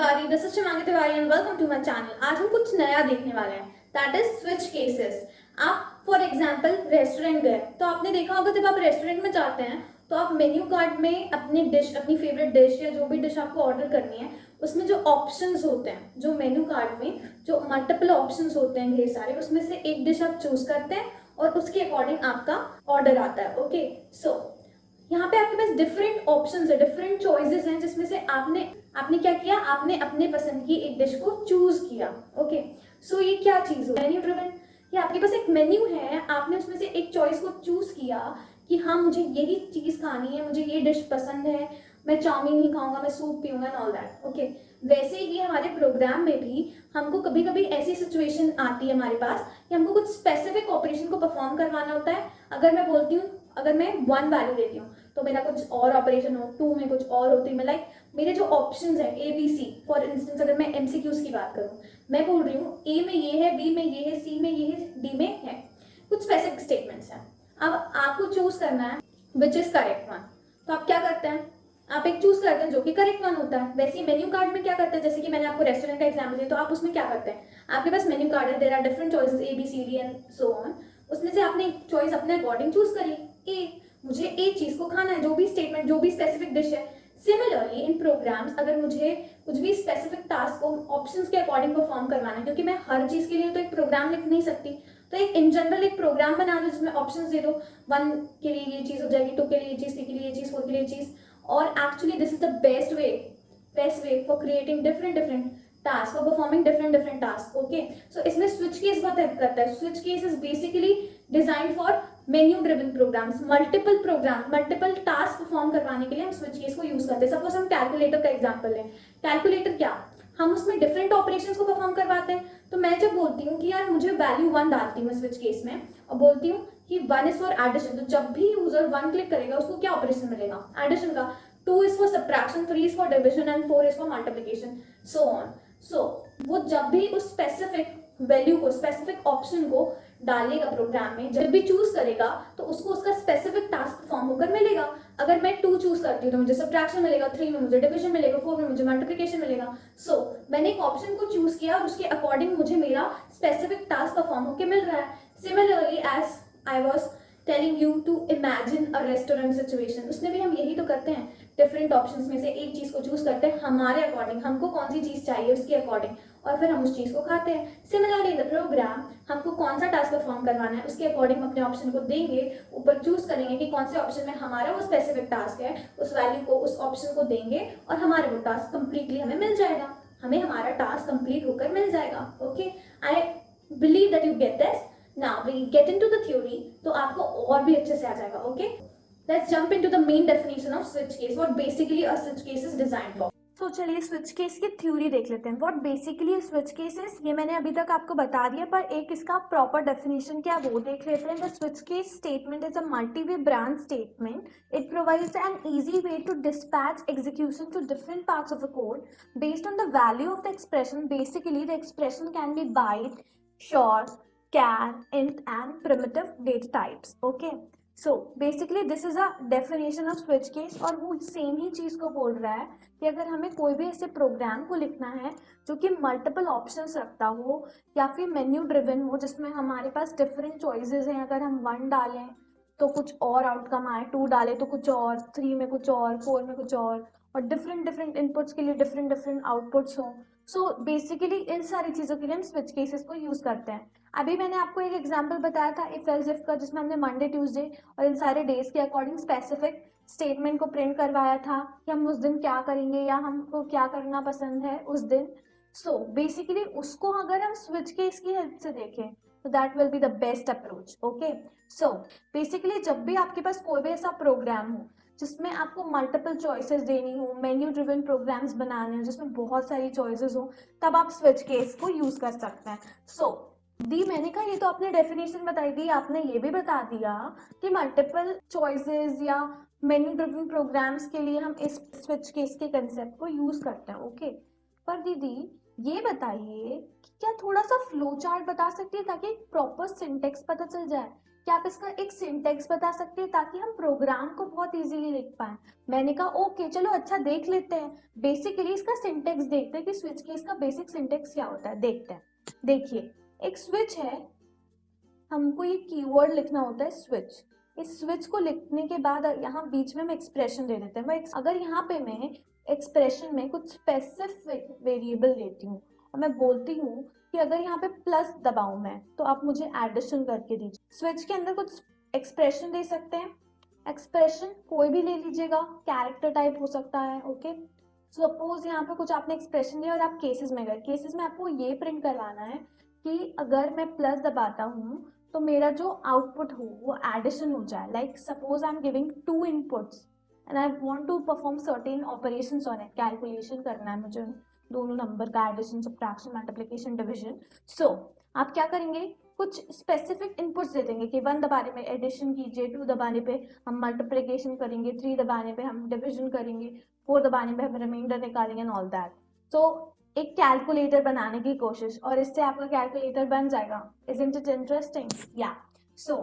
everybody, this is Shimangi Tiwari and welcome to my channel. आज हम कुछ नया देखने वाले हैं, that is switch cases. आप फॉर एग्जाम्पल रेस्टोरेंट गए तो आपने देखा होगा जब आप रेस्टोरेंट में जाते हैं तो आप मेन्यू कार्ड में अपनी डिश, अपनी फेवरेट डिश या जो भी डिश आपको ऑर्डर करनी है उसमें जो ऑप्शंस होते हैं, जो मेन्यू कार्ड में जो मल्टीपल ऑप्शंस होते हैं ढेर सारे, उसमें से एक डिश आप चूज करते हैं और उसके अकॉर्डिंग आपका ऑर्डर आता है. ओके, सो यहाँ पे आपके पास डिफरेंट ऑप्शंस है, डिफरेंट चॉइसेस हैं, जिसमें से आपने क्या किया, आपने अपने पसंद की एक डिश को चूज किया. ओके, सो ये क्या चीज हो, मेन्यू ड्रिवन. ये आपके पास एक मेन्यू है, आपने उसमें से एक चॉइस को चूज किया कि हाँ मुझे यही चीज खानी है, मुझे ये डिश पसंद है, मैं चाउमीन नहीं खाऊंगा, मैं सूप पीऊंगा एंड ऑल दैट. ओके, वैसे ही हमारे प्रोग्राम में भी हमको कभी कभी ऐसी सिचुएशन आती है हमारे पास कि हमको कुछ स्पेसिफिक ऑपरेशन को परफॉर्म करवाना होता है. अगर मैं बोलती हूँ, अगर मैं 1 वैल्यू देती हूँ तो मेरा कुछ और ऑपरेशन हो, 2 में कुछ और होती है. मैं मेरे जो ऑप्शंस है A B C, for instance अगर मैं एमसीक्यूज की बात करूँ, मैं बोल रही हूँ ए में ये है, बी में ये है, सी में ये है, डी में है, कुछ स्पेसिफिक स्टेटमेंट्स हैं. अब आपको चूज करना है विच इज करेक्ट वन. तो आप क्या करते हैं, आप एक चूज करते हैं जो कि करेक्ट वन होता है. वैसे ही मेन्यू कार्ड में क्या करते हैं, जैसे कि मैंने आपको रेस्टोरेंट का एग्जाम्पल दिया, तो आप उसमें क्या करते हैं, आपके पास मेन्यू कार्ड है, there are different choices A B C D and so on. उसमें से आपने एक चॉइस अपने अकॉर्डिंग चूज करी, ए, मुझे एक चीज को खाना है, जो भी स्टेटमेंट, जो भी स्पेसिफिक डिश है. सिमिलरली इन प्रोग्राम्स अगर मुझे कुछ भी स्पेसिफिक टास्क को ऑप्शंस के अकॉर्डिंग परफॉर्म करवाना है, क्योंकि मैं हर चीज के लिए तो एक प्रोग्राम लिख नहीं सकती, तो एक इन जनरल एक प्रोग्राम बना दो जिसमें ऑप्शंस दे दो, 1 के लिए ये चीज हो जाएगी, 2 के लिए ये चीज, 3 के लिए ये चीज, 4 के लिए ये चीज. और actually this is the best way for creating different task, for performing different task. Okay, so इसमें स्विच केस बहुत हेल्प करता है. Switch case is basically design for menu driven programs, multiple task perform करवाने के लिए हम switch case को use करते हैं. सपोज हम कैलकुलेटर का एग्जांपल लें. कैलकुलेटर क्या, हम उसमें डिफरेंट ऑपरेशंस को परफॉर्म करवाते हैं. तो मैं जब बोलती हूँ कि यार मुझे वैल्यू 1 डालती हूँ स्विच केस में और बोलती हूँ कि 1 इज फॉर एडिशन, तो जब भी यूजर 1 क्लिक करेगा उसको क्या ऑपरेशन मिलेगा, एडिशन का. 2 is for subtraction, 3 is for division and 4 is for multiplication, so on. So वो जब भी उस स्पेसिफिक वैल्यू को, स्पेसिफिक ऑप्शन को डालेगा प्रोग्राम में, जब भी चूज करेगा तो उसको उसका स्पेसिफिक टास्क परफॉर्म होकर मिलेगा. अगर मैं 2 चूज करती हूँ तो मुझे सब्ट्रैक्शन मिलेगा, 3 में मुझे डिविजन मिलेगा, 4 में मुझे मल्टीप्लिकेशन मिलेगा. सो मैंने एक ऑप्शन को चूज किया और उसके अकॉर्डिंग मुझे मेरा स्पेसिफिक टास्क परफॉर्म होकर मिल रहा है. Similarly as I was telling you to imagine a restaurant situation, उसमें भी हम यही तो करते हैं, डिफरेंट ऑप्शंस में से एक चीज को चूज करते हैं हमारे अकॉर्डिंग, हमको कौन सी चीज चाहिए उसके अकॉर्डिंग, और फिर हम उस चीज को खाते हैं. सिमिलरली इन द प्रोग्राम हमको कौन सा टास्क परफॉर्म करवाना है उसके अकॉर्डिंग अपने ऑप्शन को देंगे, ऊपर चूज करेंगे कि कौन से ऑप्शन में हमारा वो स्पेसिफिक टास्क है, उस वैल्यू को उस ऑप्शन को देंगे और हमारे वो टास्क कंप्लीटली हमें मिल जाएगा, हमें हमारा टास्क कंप्लीट होकर मिल जाएगा. Okay, I believe that you get this. Now we get into the theory, तो आपको और भी अच्छे से आ जाएगा. Okay, let's jump into the main definition of switch case. What basically a switch case is designed for. तो चलिए switch case की थ्योरी देख लेते हैं. व्हाट बेसिकली स्विच केसेस, ये मैंने अभी तक आपको बता दिया, पर एक इसका प्रॉपर डेफिनेशन क्या वो देख लेते हैं. The switch case statement is a multi-way branch statement. It provides an easy way to dispatch execution to different parts of the code based on the value of the expression. Basically the expression can be byte, short, char, int and primitive data types. Okay, so basically this is a definition of switch case. और वो same ही चीज को बोल रहा है कि अगर हमें कोई भी ऐसे प्रोग्राम को लिखना है जो कि मल्टीपल ऑप्शंस रखता हो या फिर मेन्यू ड्रिवन हो, जिसमें हमारे पास डिफरेंट चॉइसेस हैं, अगर हम 1 डालें तो कुछ और आउटकम आए, 2 डालें तो कुछ और, 3 में कुछ और, 4 में कुछ और डिफरेंट इनपुट्स के लिए डिफरेंट आउटपुट्स हों. सो बेसिकली इन सारी चीज़ों के लिए हम स्विच केसेस को यूज़ करते हैं. अभी मैंने आपको एक एग्जांपल बताया था इफ एल्स इफ का, जिसमें हमने मंडे, ट्यूसडे और इन सारे डेज के अकॉर्डिंग स्पेसिफिक स्टेटमेंट को प्रिंट करवाया था कि हम उस दिन क्या करेंगे या हमको क्या करना पसंद है उस दिन. सो बेसिकली उसको अगर हम स्विच केस की हेल्प से देखें तो that will be the best approach. Okay, so basically जब भी आपके पास कोई भी ऐसा प्रोग्राम हो जिसमें आपको मल्टीपल चॉइसेस देनी हो, मेन्यू ड्रिवन प्रोग्राम्स बनाने हो जिसमें बहुत सारी चॉइसेस हो, तब आप स्विच केस को यूज कर सकते हैं. सो दी मैंने कहा ये तो आपने डेफिनेशन बताई दी, आपने ये भी बता दिया कि मल्टीपल चॉइसेस या मेन्यू ड्रिवन प्रोग्राम्स के लिए हम इस स्विच केस के कंसेप्ट को यूज करते हैं. ओके, पर दीदी ये बताइए कि क्या थोड़ा सा फ्लो चार्ट बता सकती है ताकि एक प्रॉपर सिंटेक्स पता चल जाए क्या आप इसका एक सिंटेक्स बता सकते हैं ताकि हम प्रोग्राम को बहुत इजीली लिख पाए? मैंने कहा ओके चलो अच्छा देख लेते हैं, बेसिकली इसका सिंटेक्स देखते हैं कि स्विच केस का बेसिक सिंटेक्स क्या होता है, देखते हैं। देखिए एक स्विच है, हमको ये कीवर्ड लिखना होता है स्विच। इस स्विच को लिखने के बाद यहाँ बीच में हम एक्सप्रेशन दे देते हैं। अगर यहाँ पे मैं एक्सप्रेशन में कुछ स्पेसिफिक वेरिएबल देती हूँ और मैं बोलती हूँ कि अगर यहाँ पे प्लस दबाऊं मैं तो आप मुझे एडिशन करके दीजिए। स्विच के अंदर कुछ एक्सप्रेशन दे सकते हैं, एक्सप्रेशन कोई भी ले लीजिएगा, कैरेक्टर टाइप हो सकता है। ओके सपोज यहाँ पे कुछ आपने एक्सप्रेशन दिया और आप केसेस में गए, केसेस में आपको ये प्रिंट करवाना है कि अगर मैं प्लस दबाता हूँ तो मेरा जो आउटपुट हो वो एडिशन हो जाए। Like suppose I am giving 2 inputs and I want to perform certain operations on it, calculation करना है मुझे दोनों नंबर का, addition, subtraction, multiplication, division. So आप क्या करेंगे, कुछ स्पेसिफिक इनपुट्स दे देंगे कि 1 दबाने पे एडिशन कीजिए, 2 दबाने पे हम मल्टीप्लिकेशन करेंगे, 3 दबाने पे हम डिवीजन करेंगे, 4 दबाने पे हम रिमाइंडर निकालेंगे एंड ऑल दैट। सो एक कैलकुलेटर बनाने की कोशिश और इससे आपका कैलकुलेटर बन जाएगा। Isn't it interesting? Yeah. So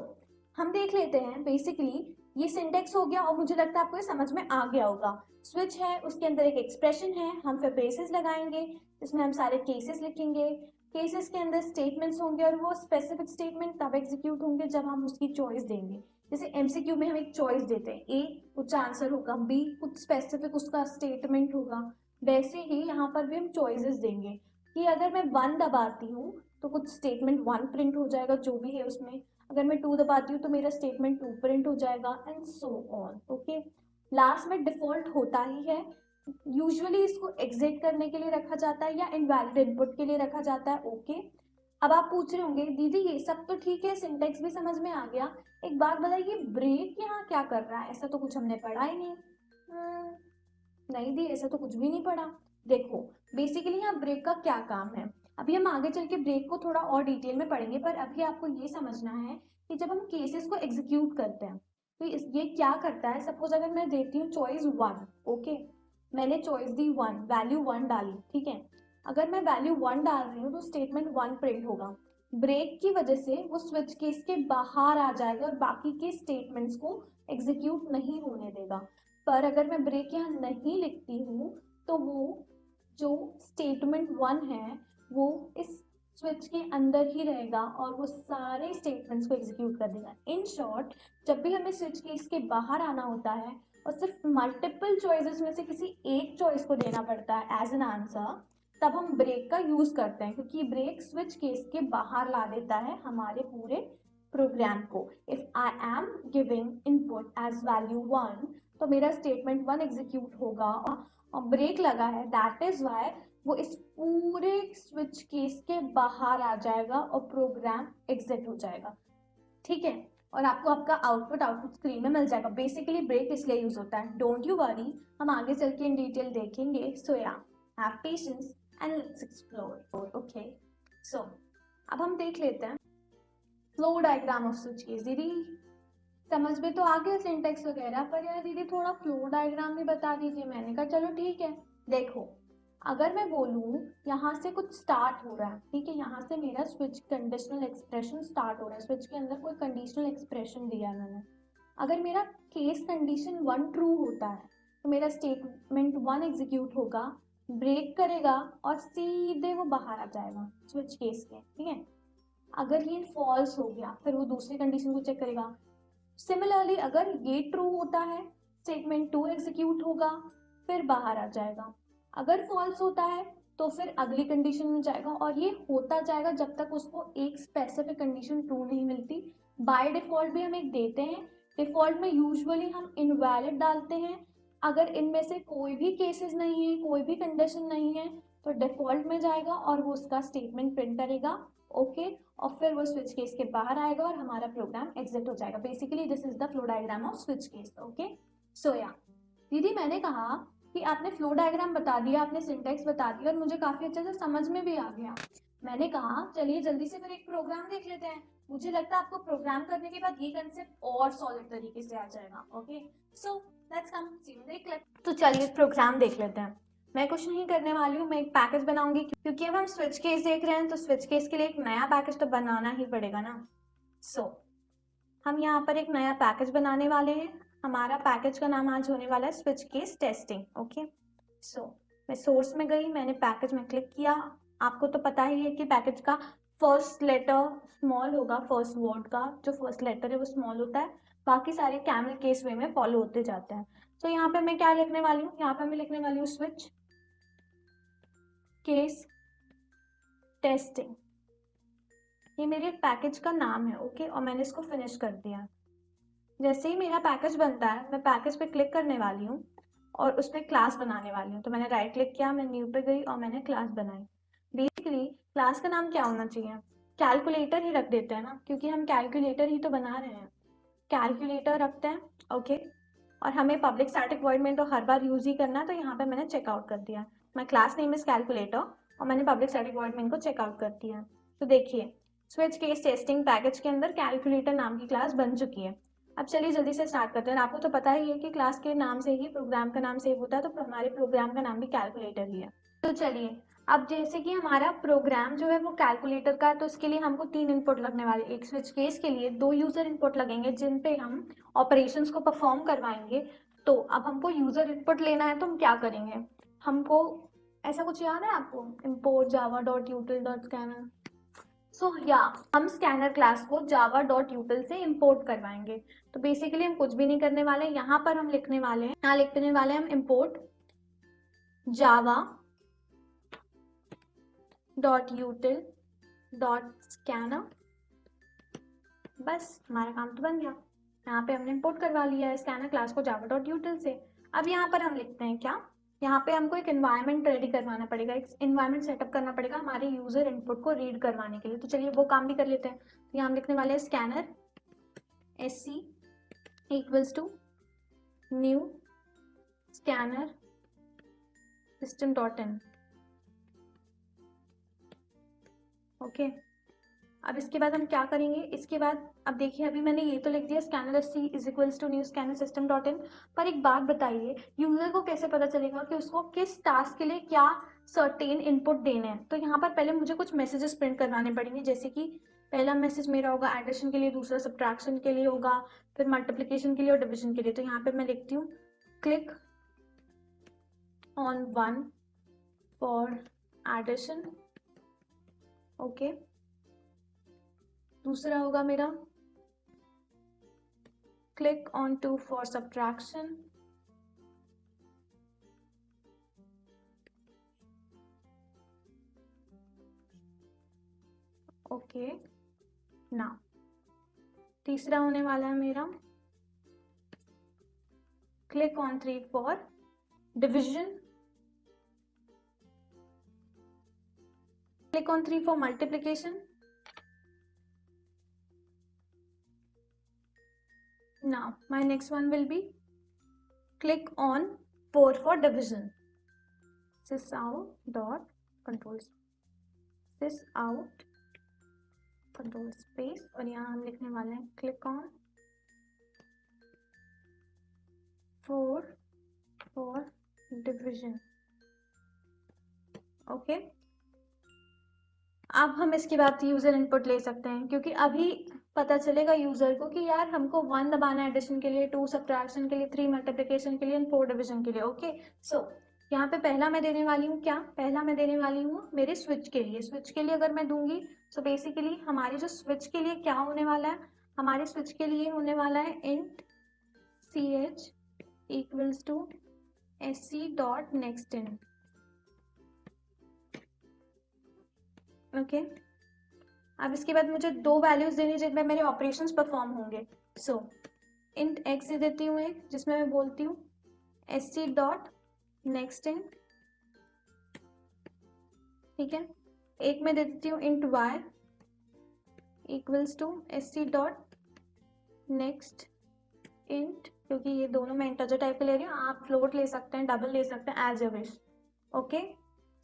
हम देख लेते हैं बेसिकली ये सिंटेक्स हो गया और मुझे लगता है आपको ये समझ में आ गया होगा। स्विच है, उसके अंदर एक एक्सप्रेशन है, हम फिर ब्रेसेस लगाएंगे जिसमें हम सारे केसेस लिखेंगे, केसेस के अंदर स्टेटमेंट्स होंगे और वो स्पेसिफिक स्टेटमेंट तब एग्जीक्यूट होंगे जब हम उसकी चॉइस देंगे। जैसे एमसीक्यू में हम एक चॉइस देते हैं, ए कुछ आंसर होगा, बी कुछ स्पेसिफिक उसका स्टेटमेंट होगा, वैसे ही यहाँ पर भी हम चॉइसेस देंगे कि अगर मैं 1 दबाती हूँ तो कुछ स्टेटमेंट 1 प्रिंट हो जाएगा जो भी है उसमें, अगर मैं 2 दबाती हूँ तो मेरा स्टेटमेंट 2 प्रिंट हो जाएगा and so on. Okay last में डिफॉल्ट होता ही है, यूजुअली इसको एग्जिट करने के लिए रखा जाता है या इनवैलिड इनपुट के लिए रखा जाता है। ओके अब आप पूछ रहे होंगे दीदी ये सब तो ठीक है, सिंटेक्स भी समझ में आ गया, एक बात बताइए ब्रेक यहाँ क्या कर रहा है, ऐसा तो कुछ हमने पढ़ा ही नहीं। नहीं दी ऐसा तो कुछ भी नहीं पढ़ा। देखो बेसिकली यहाँ ब्रेक का क्या काम है, अभी हम आगे चल के ब्रेक को थोड़ा और डिटेल में पढ़ेंगे, पर अभी आपको ये समझना है कि जब हम केसेस को एग्जीक्यूट करते हैं तो ये क्या करता है। सपोज अगर मैं देती हूँ चॉइस 1, ओके मैंने चॉइस दी 1, वैल्यू 1 डाली, ठीक है, अगर मैं वैल्यू 1 डाल रही हूँ तो स्टेटमेंट 1 प्रिंट होगा। ब्रेक की वजह से वो स्विच केस के बाहर आ जाएगा और बाकी के स्टेटमेंट्स को एग्जीक्यूट नहीं होने देगा। पर अगर मैं ब्रेक यहाँ नहीं लिखती हूँ तो वो जो स्टेटमेंट 1 है वो इस स्विच के अंदर ही रहेगा और वो सारे स्टेटमेंट्स को एग्जीक्यूट कर देगा। इन शॉर्ट जब भी हमें स्विच केस के बाहर आना होता है और सिर्फ मल्टीपल चॉइसेस में से किसी एक चॉइस को देना पड़ता है एज एन आंसर, तब हम ब्रेक का यूज करते हैं क्योंकि ब्रेक स्विच केस के बाहर ला देता है हमारे पूरे प्रोग्राम को। If I am giving input as value 1 तो मेरा स्टेटमेंट 1 एग्जीक्यूट होगा और ब्रेक लगा है, दैट इज वाई वो इस पूरे स्विच केस के बाहर आ जाएगा और प्रोग्राम एग्जिट हो जाएगा। ठीक है और आपको आपका आउटपुट स्क्रीन में मिल जाएगा। बेसिकली ब्रेक इसलिए यूज होता है, डोंट यू वरी, हम आगे चल के इन डिटेल देखेंगे। सो या have patience and let's explore. Okay so अब हम देख लेते हैं flow diagram off switch case. दीदी समझ में तो आ गया सिंटेक्स वगैरह, पर यार दीदी थोड़ा फ्लो डायग्राम भी बता दीजिए। मैंने कहा चलो ठीक है। देखो अगर मैं बोलूँ यहाँ से कुछ स्टार्ट हो रहा है, ठीक है, यहाँ से मेरा स्विच कंडीशनल एक्सप्रेशन स्टार्ट हो रहा है, स्विच के अंदर कोई कंडीशनल एक्सप्रेशन दिया है मैंने। अगर मेरा केस कंडीशन 1 ट्रू होता है तो मेरा स्टेटमेंट 1 एग्जीक्यूट होगा, ब्रेक करेगा और सीधे वो बाहर आ जाएगा स्विच केस के, ठीक है। अगर ये फॉल्स हो गया फिर वो दूसरी कंडीशन को चेक करेगा। सिमिलरली अगर ये ट्रू होता है स्टेटमेंट 2 एग्जीक्यूट होगा फिर बाहर आ जाएगा। अगर फॉल्स होता है तो फिर अगली कंडीशन में जाएगा और ये होता जाएगा जब तक उसको एक स्पेसिफिक कंडीशन ट्रू नहीं मिलती। बाय डिफॉल्ट भी हम एक देते हैं, डिफॉल्ट में यूजुअली हम इनवैलिड डालते हैं। अगर इनमें से कोई भी केसेस नहीं है, कोई भी कंडीशन नहीं है तो डिफॉल्ट में जाएगा और वो उसका स्टेटमेंट प्रिंट करेगा। ओके और फिर वो स्विच केस के बाहर आएगा और हमारा प्रोग्राम एग्जिट हो जाएगा। Basically this is the flow diagram off switch case. Okay so या दीदी मैंने कहा कि आपने फ्लो डायग्राम बता दिया, आपने सिंटेक्स बता दिया और मुझे काफी अच्छे से समझ में भी आ गया। मैंने कहा चलिए जल्दी से फिर एक प्रोग्राम देख लेते हैं। मुझे लगता है आपको प्रोग्राम करने के बाद ये कंसेप्ट और सॉलिड तरीके से आ जाएगा। ओके सो लेट्स कम देख लेते। तो चलिए प्रोग्राम देख लेते हैं। मैं कुछ नहीं करने वाली हूँ, मैं एक पैकेज बनाऊंगी क्योंकि अब हम स्विच केस देख रहे हैं तो स्विच केस के लिए एक नया पैकेज तो बनाना ही पड़ेगा ना। सो हम यहाँ पर एक नया पैकेज बनाने वाले हैं। हमारा पैकेज का नाम आज होने वाला है स्विच केस टेस्टिंग। ओके, सो मैं सोर्स में गई, मैंने पैकेज में क्लिक किया। आपको तो पता ही है कि पैकेज का फर्स्ट लेटर स्मॉल होगा, फर्स्ट वर्ड का जो फर्स्ट लेटर है वो स्मॉल होता है, बाकी सारे कैमल केस वे में फॉलो होते जाते हैं। तो यहाँ पे मैं क्या लिखने वाली हूँ, यहाँ पे मैं लिखने वाली हूँ स्विच केस टेस्टिंग। ये मेरे पैकेज का नाम है। ओके, और मैंने इसको फिनिश कर दिया। जैसे ही मेरा पैकेज बनता है मैं पैकेज पे क्लिक करने वाली हूँ और उस पर क्लास बनाने वाली हूँ। तो मैंने राइट क्लिक किया, मैं न्यू पे गई और मैंने क्लास बनाई। बेसिकली क्लास का नाम क्या होना चाहिए, कैलकुलेटर ही रख देते हैं ना, क्योंकि हम कैलकुलेटर ही तो बना रहे हैं। कैलकुलेटर रखते हैं। ओके, और हमें पब्लिक स्टैटिक वॉइड में तो हर बार यूज ही करना है, तो यहाँ पे मैंने चेकआउट कर दिया। My class name is calculator और मैंने पब्लिक स्टैटिक वॉइड में इनको चेकआउट कर दिया। तो देखिए स्विच केस टेस्टिंग पैकेज के अंदर कैलकुलेटर नाम की क्लास बन चुकी है। अब चलिए जल्दी से स्टार्ट करते हैं। आपको तो पता ही है कि क्लास के नाम से ही प्रोग्राम का नाम सेव होता है, तो हमारे प्रोग्राम का नाम भी कैलकुलेटर ही है। तो चलिए, अब जैसे कि हमारा प्रोग्राम जो है वो कैलकुलेटर का है, तो इसके लिए हमको 3 इनपुट लगने वाले। एक स्विच केस के लिए 2 यूजर इनपुट लगेंगे जिन पे हम ऑपरेशंस को परफॉर्म करवाएंगे। तो अब हमको यूजर इनपुट लेना है, तो हम क्या करेंगे, हमको ऐसा कुछ याद है आपको, import java.util.scanner। सो या हम स्कैनर क्लास को java.util से इंपोर्ट करवाएंगे। तो बेसिकली हम कुछ भी नहीं करने वाले हैं, यहाँ पर हम लिखने वाले हैं, यहाँ लिखने वाले हैं हम import java.util.scanner। बस हमारा काम तो बन गया। यहाँ पे हमने इंपोर्ट करवा लिया है स्कैनर क्लास को java.util से। अब यहाँ पर हम लिखते हैं क्या, यहाँ पे हमको एक एनवायरनमेंट रेडी करवाना पड़ेगा, एक एनवायरनमेंट सेटअप करना पड़ेगा हमारे यूजर इनपुट को रीड करवाने के लिए। तो चलिए वो काम भी कर लेते हैं। तो यहाँ हम लिखने वाले हैं scanner sc equals to new scanner system dot in. Okay, अब इसके बाद हम क्या करेंगे, इसके बाद अब देखिए अभी मैंने ये तो लिख दिया scanner C is equals to new scanner system dot in. पर एक बात बताइए, यूजर को कैसे पता चलेगा कि उसको किस टास्क के लिए क्या सर्टेन इनपुट देने हैं। तो यहाँ पर पहले मुझे कुछ मैसेजेस प्रिंट करवाने पड़ेंगे, जैसे कि पहला मैसेज मेरा होगा एडिशन के लिए, दूसरा सब्ट्रैक्शन के लिए होगा, फिर मल्टीप्लिकेशन के लिए और डिविजन के लिए। तो यहाँ पे मैं लिखती हूँ click on 1 for addition. Okay, दूसरा होगा मेरा click on 2 for subtraction. Okay, now तीसरा होने वाला है मेरा click on 3 for division, click on 3 for multiplication. Now my next one will be click on 4 for division. Sysout dot control sysout control space और यहाँ हम लिखने वाले हैं click on 4 for division. Okay, अब हम इसके बाद यूजर इनपुट ले सकते हैं, क्योंकि अभी पता चलेगा यूजर को कि यार हमको 1 दबाना है एडिशन के लिए, 2 सब्ट्रैक्शन के लिए, 3 मल्टीप्लिकेशन के लिए, 4 डिवीजन के लिए। ओके, सो यहाँ पे पहला मैं देने वाली हूँ क्या, पहला मैं देने वाली हूँ मेरे स्विच के लिए। स्विच के लिए अगर मैं दूंगी तो बेसिकली हमारे जो स्विच के लिए क्या होने वाला है, हमारे स्विच के लिए होने वाला है int ch equals to sc dot next in. Okay, अब इसके बाद मुझे 2 वैल्यूज देनी जिनमें मेरे ऑपरेशंस परफॉर्म होंगे। सो इंट x दे देती हूँ एक, जिसमें मैं बोलती हूँ sc डॉट नेक्स्ट इन। ठीक है, एक मैं दे देती हूँ int y equals to sc dot next int, क्योंकि ये दोनों मैं इंटीजर टाइप के ले रही हूँ, आप फ्लोट ले सकते हैं, डबल ले सकते हैं, as you wish. Okay,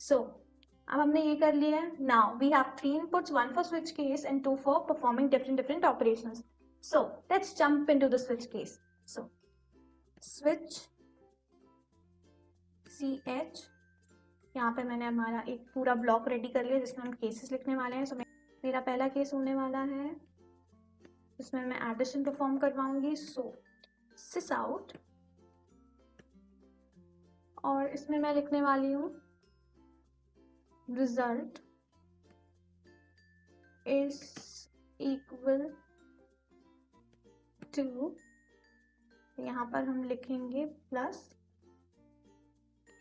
so अब हमने ये कर लिया है। Now we have 3 inputs, 1 for switch case and 2 for performing different operations. So let's jump into the switch case. So switch ch, यहाँ पे मैंने हमारा एक पूरा ब्लॉक रेडी कर लिया जिसमें हम केसेस लिखने वाले हैं। सो मेरा पहला केस होने वाला है इसमें मैं एडिशन परफॉर्म करवाऊंगी, सो सिस आउट, और इसमें मैं लिखने वाली हूँ रिजल्ट इज इक्वल टू, यहाँ पर हम लिखेंगे plus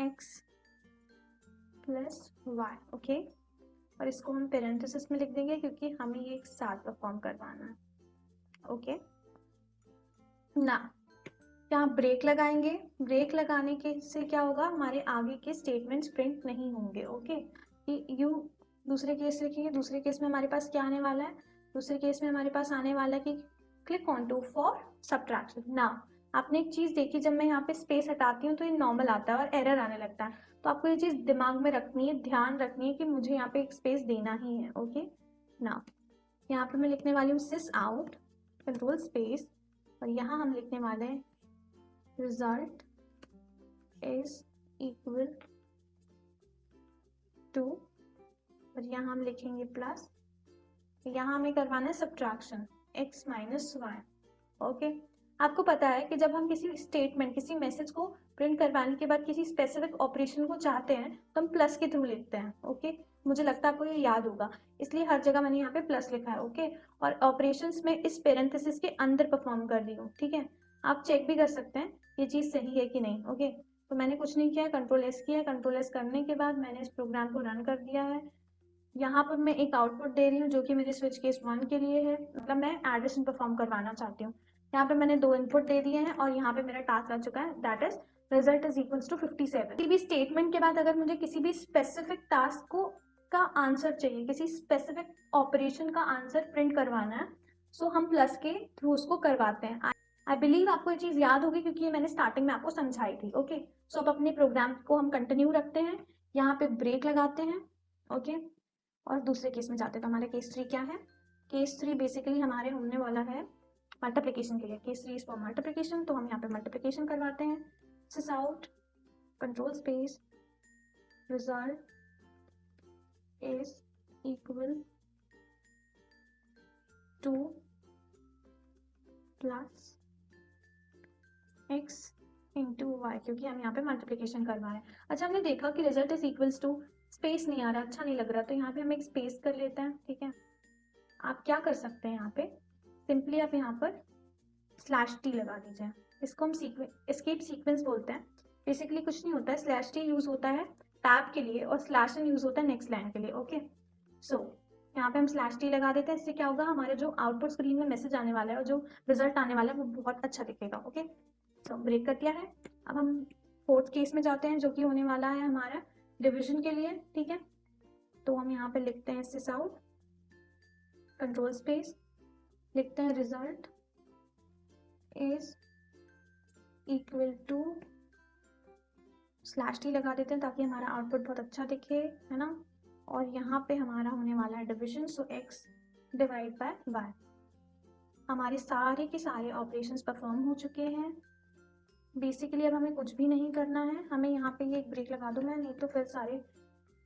x plus y, okay, और इसको हम पेरेंथेसिस में लिख देंगे क्योंकि हमें ये एक साथ परफॉर्म करवाना है, ओके ना। यहाँ ब्रेक लगाएंगे, ब्रेक लगाने के से क्या होगा, हमारे आगे के स्टेटमेंट्स प्रिंट नहीं होंगे, ओके। यू दूसरे केस लिखेंगे, दूसरे केस में हमारे पास क्या आने वाला है, दूसरे केस में हमारे पास आने वाला है कि click on two for subtraction. ना, आपने एक चीज देखी, जब मैं यहाँ पे स्पेस हटाती हूँ तो ये नॉर्मल आता है और एरर आने लगता है, तो आपको ये चीज दिमाग में रखनी है, ध्यान रखनी है कि मुझे यहाँ पे एक स्पेस देना ही है, ओके ना। यहाँ पे मैं लिखने वाली हूँ सिस आउट कंट्रोल स्पेस, और यहाँ हम लिखने वाले हैं result is equal to, और यहाँ हम लिखेंगे प्लस, यहाँ हमें करवाना है subtraction x minus y, okay. आपको पता है कि जब हम किसी स्टेटमेंट, किसी मैसेज को प्रिंट करवाने के बाद किसी स्पेसिफिक ऑपरेशन को चाहते हैं तो हम प्लस के थ्रू लिखते हैं, ओके। मुझे लगता है आपको ये याद होगा, इसलिए हर जगह मैंने यहाँ पे प्लस लिखा है, ओके। और ऑपरेशंस में इस पेरेंथेसिस के अंदर परफॉर्म कर रही हूँ, ठीक है। आप चेक भी कर सकते हैं ये चीज़ सही है कि नहीं, ओके। तो मैंने कुछ नहीं किया, कंट्रोल एस किया, कंट्रोल एस करने के बाद मैंने इस प्रोग्राम को रन कर दिया है। यहाँ पर मैं एक आउटपुट दे रही हूँ जो कि मेरे स्विच केस 1 के लिए है, मतलब मैं एडिशन परफॉर्म करवाना चाहती हूँ। यहाँ पे मैंने 2 इनपुट दे दिए हैं और यहाँ पे मेरा टास्क आ चुका है, that is result is equals to 57। किसी भी स्टेटमेंट के बाद अगर मुझे किसी भी स्पेसिफिक टास्क को का आंसर चाहिए, किसी स्पेसिफिक ऑपरेशन का आंसर प्रिंट करवाना है, सो हम प्लस के थ्रू उसको करवाते हैं। आई बिलीव आपको ये चीज़ याद होगी क्योंकि ये मैंने स्टार्टिंग में आपको समझाई थी, ओके। सो अब अपने प्रोग्राम को हम कंटिन्यू रखते हैं, यहाँ पे ब्रेक लगाते हैं, ओके। और दूसरे केस में जाते हैं, तो हमारा केस 3 क्या है, केस 3 बेसिकली हमारे होने वाला है मल्टीप्लिकेशन के लिए, केस 3 इज फॉर मल्टीप्लिकेशन, तो हम यहाँ पे मल्टीप्लिकेशन करवाते हैं, sys out control space result is equal to plus x into y, क्योंकि हम यहाँ पे मल्टीप्लिकेशन करवा रहे हैं। अच्छा, हमने देखा कि result is equals to, space नहीं आ रहा, अच्छा नहीं लग रहा, तो यहाँ पे हम एक स्पेस कर लेते हैं, ठीक है। आप क्या कर सकते हैं, यहाँ पे सिंपली आप यहाँ पर स्लैश टी लगा दीजिए, इसको हम एस्केप सीक्वेंस बोलते हैं। बेसिकली कुछ नहीं होता है, स्लैश टी यूज होता है टैब के लिए और स्लैश एन यूज होता है नेक्स्ट लाइन के लिए, ओके। सो यहाँ पे हम स्लैश टी लगा देते हैं, इससे क्या होगा, हमारे जो आउटपुट स्क्रीन में मैसेज आने वाला है और जो रिजल्ट आने वाला है वो बहुत अच्छा दिखेगा, ओके। सो ब्रेक कर दिया है। अब हम 4th केस में जाते हैं जो कि होने वाला है हमारा डिवीजन के लिए, ठीक है। तो हम यहाँ पे लिखते हैं सिस आउट कंट्रोल स्पेस, लिखते हैं result is equal to, slash T लगा देते हैं ताकि हमारा आउटपुट बहुत अच्छा दिखे, है ना। और यहाँ पे हमारा होने वाला है division, so x divide by y। हमारे सारे के सारे ऑपरेशंस परफॉर्म हो चुके हैं। बेसिकली अब हमें कुछ भी नहीं करना है, हमें यहाँ पे ये एक ब्रेक लगा दूँ मैं, नहीं तो फिर सारे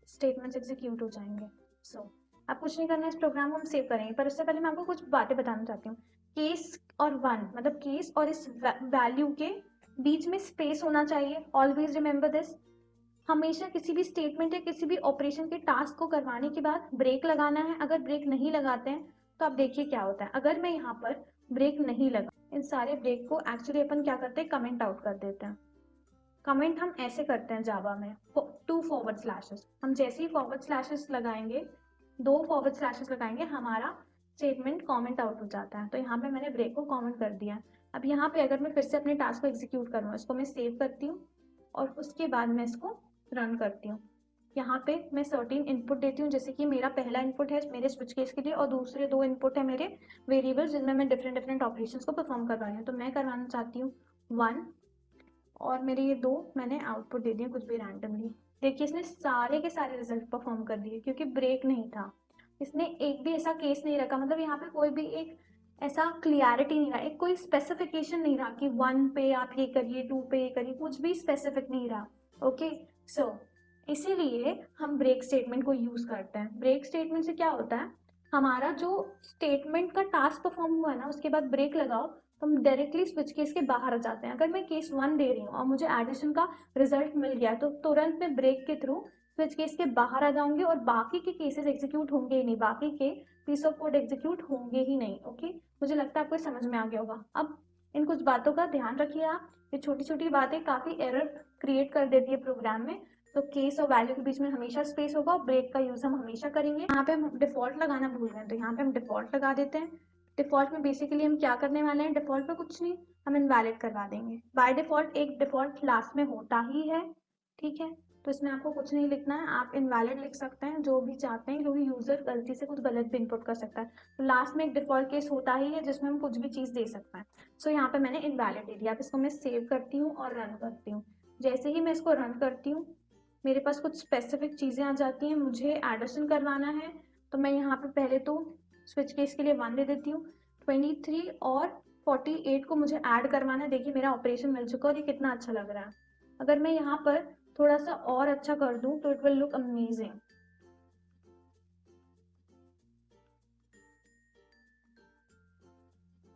स्टेटमेंट्स एग्जीक्यूट हो जाएंगे। सो अब कुछ नहीं करना है, इस प्रोग्राम को हम सेव करेंगे, पर उससे पहले मैं आपको कुछ बातें बताना चाहती हूँ। केस और 1 मतलब केस और इस वैल्यू के बीच में स्पेस होना चाहिए, ऑलवेज रिमेंबर दिस। हमेशा किसी भी स्टेटमेंट या किसी भी ऑपरेशन के टास्क को करवाने के बाद ब्रेक लगाना है। अगर ब्रेक नहीं लगाते हैं तो आप देखिए क्या होता है। अगर मैं यहाँ पर ब्रेक नहीं लगा, इन सारे ब्रेक को एक्चुअली अपन क्या करते हैं, कमेंट आउट कर देते हैं। कमेंट हम ऐसे करते हैं जावा में, 2 फॉरवर्ड स्लैशेस। हम जैसे ही फॉरवर्ड स्लैशेस लगाएंगे, 2 फॉरवर्ड स्लैशेस लगाएंगे, हमारा स्टेटमेंट कमेंट आउट हो जाता है। तो यहाँ पे मैंने ब्रेक को कमेंट कर दिया। अब यहाँ पे अगर मैं फिर से अपने टास्क को एग्जीक्यूट करूँ, इसको मैं सेव करती हूँ और उसके बाद मैं इसको रन करती हूँ। यहाँ पे मैं सर्टेन इनपुट देती हूँ, जैसे कि मेरा पहला इनपुट है मेरे स्विच केस के लिए और दूसरे 2 इनपुट है मेरे वेरिएबल्स जिनमें मैं डिफरेंट ऑपरेशंस को परफॉर्म करवा रही हूँ। तो मैं करवाना चाहती हूँ 1 और मेरे ये 2 मैंने आउटपुट दे दिए कुछ भी रैंडमली। देखिए इसने सारे के सारे रिजल्ट परफॉर्म कर दिए क्योंकि ब्रेक नहीं था। इसने एक भी ऐसा केस नहीं रखा, मतलब यहाँ पे कोई भी एक ऐसा क्लियरिटी नहीं रहा, एक कोई स्पेसिफिकेशन नहीं रहा कि 1 पे आप ये करिए, 2 पे ये करिए, कुछ भी स्पेसिफिक नहीं रहा, ओके। सो इसीलिए हम ब्रेक स्टेटमेंट को यूज करते हैं। ब्रेक स्टेटमेंट से क्या होता है, हमारा जो स्टेटमेंट का टास्क परफॉर्म हुआ है ना, उसके बाद ब्रेक लगाओ तो हम डायरेक्टली स्विच केस के बाहर आ जाते हैं। अगर मैं केस 1 दे रही हूँ और मुझे एडिशन का रिजल्ट मिल गया तो तुरंत मैं ब्रेक के थ्रू स्विच केस के बाहर आ जाऊंगी और बाकी के केसेस एग्जीक्यूट होंगे ही नहीं, बाकी के पीस ऑफ कोड एग्जीक्यूट होंगे ही नहीं। ओके, मुझे लगता है आपको समझ में आ गया होगा। अब इन कुछ बातों का ध्यान रखिए आप, ये छोटी छोटी बातें काफ़ी एरर क्रिएट कर देती है प्रोग्राम में। तो केस और वैल्यू के बीच में हमेशा स्पेस होगा और ब्रेक का यूज हम हमेशा करेंगे। यहाँ पे हम डिफॉल्ट लगाना भूल गए तो यहाँ पे हम डिफॉल्ट लगा देते हैं। डिफॉल्ट में बेसिकली हम क्या करने वाले हैं, डिफॉल्ट में कुछ नहीं, हम इनवैलिड करवा देंगे। बाय डिफॉल्ट एक डिफॉल्ट लास्ट में होता ही है, ठीक है। तो इसमें आपको कुछ नहीं लिखना है, आप इनवैलिड लिख सकते हैं जो भी चाहते हैं, क्योंकि यूजर गलती से कुछ गलत भी इनपुट कर सकता है। तो लास्ट में एक डिफॉल्ट केस होता ही है जिसमें हम कुछ भी चीज दे सकते हैं। सो यहाँ पे मैंने इनवैलिड दे दिया। अब इसको मैं सेव करती हूँ और रन करती हूँ। जैसे ही मैं इसको रन करती हूँ मेरे पास कुछ स्पेसिफिक चीज़ें आ जाती हैं। मुझे एडिशन करवाना है तो मैं यहाँ पे पहले तो स्विच केस के लिए 1 दे देती हूँ। 23 और 48 को मुझे ऐड करवाना है। देखिए मेरा ऑपरेशन मिल चुका है और ये कितना अच्छा लग रहा है। अगर मैं यहाँ पर थोड़ा सा और अच्छा कर दूँ तो it will look amazing.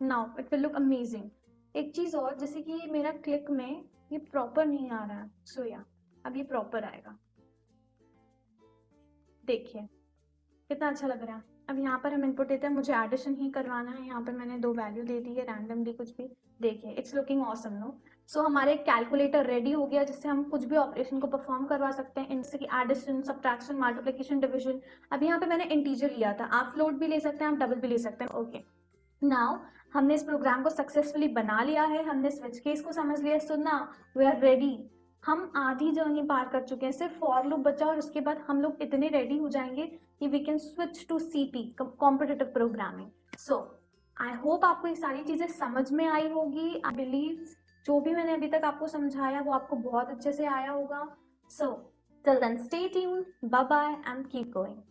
Now it will look amazing. एक चीज़ और, जैसे कि मेरा क्लिक में ये प्रॉपर नहीं आ रहा है, सो या अब ये प्रॉपर आएगा। देखिए कितना अच्छा लग रहा है। अब यहाँ पर हम इनपुट देते हैं, मुझे एडिशन ही करवाना है। यहाँ पर मैंने 2 वैल्यू दे दी है रैंडमली कुछ भी। देखिए इट्स लुकिंग ऑसम नो। सो हमारे कैलकुलेटर रेडी हो गया जिससे हम कुछ भी ऑपरेशन को परफॉर्म करवा सकते हैं, इनसे कि एडिशन, सब्ट्रैक्शन, मल्टीप्लिकेशन, डिवीजन। अब यहाँ पे मैंने इंटीजर लिया था, आप फ्लोट भी ले सकते हैं, आप डबल भी ले सकते हैं। ओके, नाउ हमने इस प्रोग्राम को सक्सेसफुली बना लिया है, हमने स्विच केस को समझ लिया। So now we are ready. हम आधी जर्नी पार कर चुके हैं, सिर्फ फॉर लूप बचा और उसके बाद हम लोग इतने रेडी हो जाएंगे कि we can switch to CP, competitive programming. So I hope आपको ये सारी चीजें समझ में आई होगी। आई बिलीव जो भी मैंने अभी तक आपको समझाया वो आपको बहुत अच्छे से आया होगा। So till then stay tuned, bye bye and keep going.